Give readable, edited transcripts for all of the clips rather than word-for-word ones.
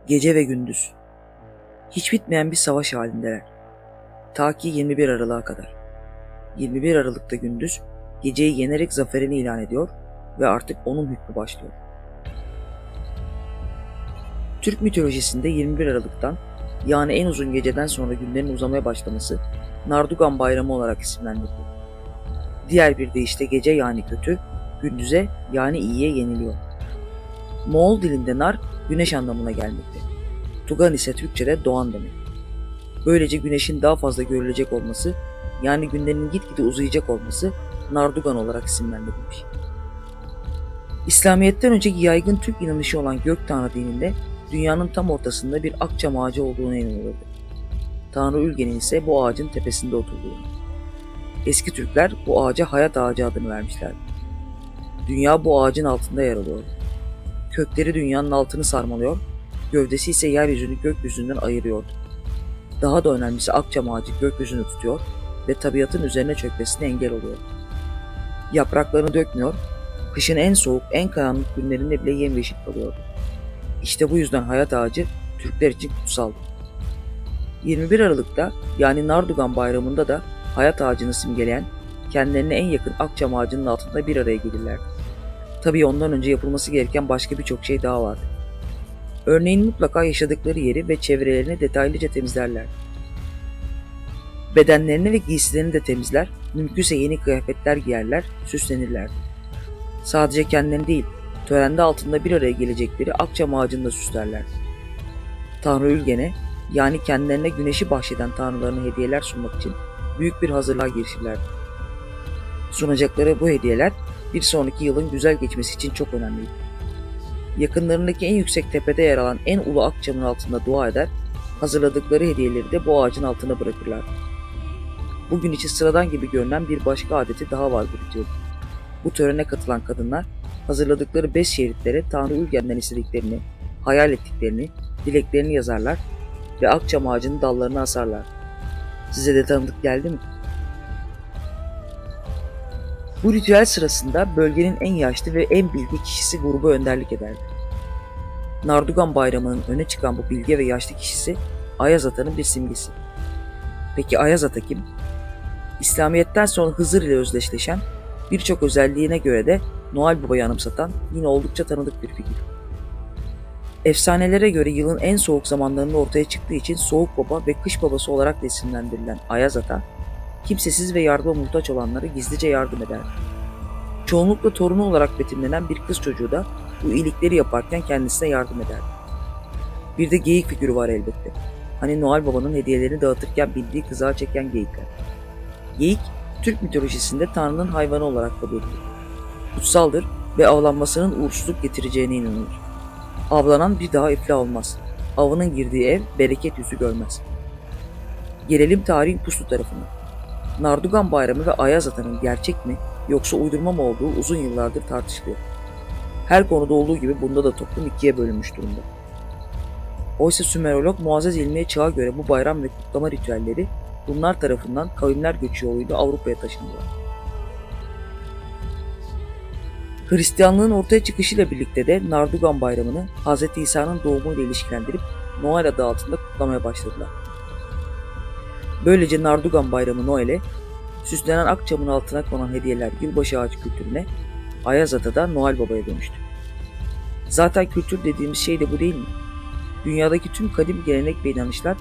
Gece ve gündüz. Hiç bitmeyen bir savaş halindeler. Ta ki 21 Aralık'a kadar. 21 Aralık'ta gündüz geceyi yenerek zaferini ilan ediyor ve artık onun hükmü başlıyor. Türk mitolojisinde 21 Aralık'tan yani en uzun geceden sonra günlerin uzamaya başlaması Nardugan Bayramı olarak isimlendiriliyor. Diğer bir deyişle gece yani kötü, gündüze yani iyiye yeniliyor. Moğol dilinde nar güneş anlamına gelmekte. Tugan ise Türkçe'de doğan demek. Böylece güneşin daha fazla görülecek olması yani günlerin gitgide uzayacak olması Nardugan olarak isimlendirilmiş. İslamiyet'ten önceki yaygın Türk inanışı olan Gök Tanrı dininde dünyanın tam ortasında bir akçam ağacı olduğuna inanılırdı. Tanrı Ülgen'in ise bu ağacın tepesinde oturduğunu. Eski Türkler bu ağaca hayat ağacı adını vermişlerdi. Dünya bu ağacın altında yer alıyordu. Kökleri dünyanın altını sarmalıyor, gövdesi ise yeryüzünü gökyüzünden ayırıyordu. Daha da önemlisi akçam ağacı gökyüzünü tutuyor ve tabiatın üzerine çökmesine engel oluyor. Yapraklarını dökmüyor, kışın en soğuk, en karanlık günlerinde bile yemyeşil kalıyordu. İşte bu yüzden hayat ağacı Türkler için kutsaldı. 21 Aralık'ta yani Nardugan Bayramı'nda da hayat ağacını simgeleyen, kendilerine en yakın akçam ağacının altında bir araya gelirlerdi. Tabii ondan önce yapılması gereken başka birçok şey daha vardı. Örneğin mutlaka yaşadıkları yeri ve çevrelerini detaylıca temizlerlerdi. Bedenlerini ve giysilerini de temizler, mümkünse yeni kıyafetler giyerler, süslenirlerdi. Sadece kendilerini değil, törende altında bir araya gelecekleri akçam ağacını da süslerlerdi. Tanrı Ülgen'e yani kendilerine güneşi bahşeden tanrılarına hediyeler sunmak için büyük bir hazırlığa girişirlerdi. Sunacakları bu hediyeler bir sonraki yılın güzel geçmesi için çok önemliydi. Yakınlarındaki en yüksek tepede yer alan en ulu akçamın altında dua eder, hazırladıkları hediyeleri de bu ağacın altına bırakırlardı. Bugün için sıradan gibi görünen bir başka adeti daha var bu ritüelin. Bu törene katılan kadınlar hazırladıkları 5 şeritlere Tanrı Ülgen'den istediklerini, hayal ettiklerini, dileklerini yazarlar ve akçam ağacının dallarını asarlar. Size de tanıdık geldi mi? Bu ritüel sırasında bölgenin en yaşlı ve en bilge kişisi gruba önderlik ederdi. Nardugan Bayramı'nın öne çıkan bu bilge ve yaşlı kişisi Ayaz Ata'nın bir simgesi. Peki Ayaz Ata kim? İslamiyet'ten sonra Hızır ile özdeşleşen, birçok özelliğine göre de Noel Baba'yı anımsatan yine oldukça tanıdık bir figür. Efsanelere göre yılın en soğuk zamanlarında ortaya çıktığı için Soğuk Baba ve Kış Babası olarak da isimlendirilen Ayaz Ata, kimsesiz ve yardıma muhtaç olanlara gizlice yardım ederdi. Çoğunlukla torunu olarak betimlenen bir kız çocuğu da bu iyilikleri yaparken kendisine yardım ederdi. Bir de geyik figürü var elbette. Hani Noel Baba'nın hediyelerini dağıtırken bildiği kızağa çeken geyikler. Geyik, Türk mitolojisinde Tanrı'nın hayvanı olarak kabul edilir. Kutsaldır ve avlanmasının uğursuzluk getireceğine inanılır. Avlanan bir daha iflah olmaz. Avının girdiği ev bereket yüzü görmez. Gelelim tarihin puslu tarafına. Nardugan Bayramı ve Ayaz Ata'nın gerçek mi yoksa uydurma mı olduğu uzun yıllardır tartışılıyor. Her konuda olduğu gibi bunda da toplum ikiye bölünmüş durumda. Oysa Sümerolog Muazzez İlmiye Çağ'a göre bu bayram ve kutlama ritüelleri Hunlar tarafından kavimler göçü yoluyla Avrupa'ya taşındılar. Hristiyanlığın ortaya çıkışıyla birlikte de Nardugan Bayramı'nı Hz. İsa'nın doğumuyla ilişkilendirip Noel adı altında kutlamaya başladılar. Böylece Nardugan Bayramı Noel'e, süslenen akçamın altına konan hediyeler yılbaşı ağacı kültürüne, Ayaz Ata da Noel Baba'ya dönüştü. Zaten kültür dediğimiz şey de bu değil mi? Dünyadaki tüm kadim gelenek ve inanışlar,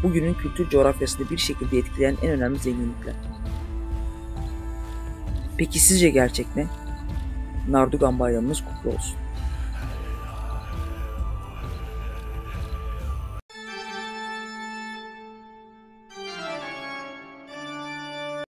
bugünün kültür coğrafyasını bir şekilde etkileyen en önemli zenginlikler. Peki sizce gerçek ne? Nardugan Bayramımız kutlu olsun.